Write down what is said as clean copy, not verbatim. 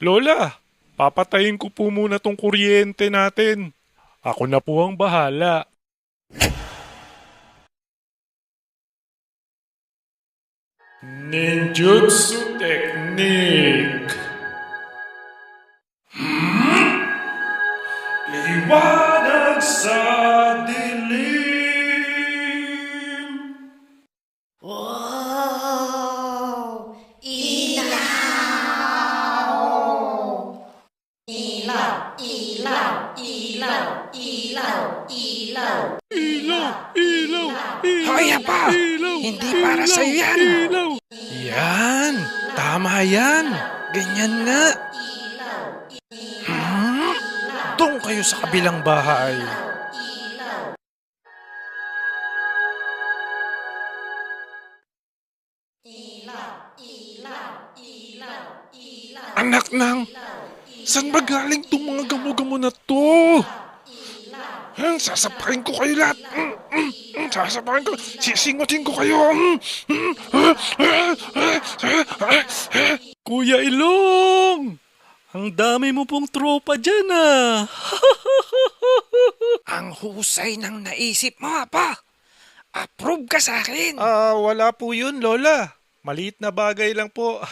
Lola, papatayin ko po muna tong kuryente natin. Ako na po ang bahala. Ninjutsu Technique. Liwanag sa dilim. Wow! Ilaw! Ilaw! Ilaw! Ilaw! Ilaw! Ilaw! Ilaw! Ilaw! Hoy, Apo! Ilaw! Hindi para sa'yo yan! Ilaw! Yan! Tama yan! Ganyan nga! Doon kayo sa kabilang bahay. Anak ng... Saan ba galing itong mga gamo-gamo na to? Sasapakin ko kayo lahat. Sasapakin ko. Sisingutin ko kayo. Kuya Ilong! Ang dami mo pong tropa dyan ah. Ang husay ng naisip mo, Apo! Approve ka sa akin! Wala po yun, Lola. Maliit na bagay lang po.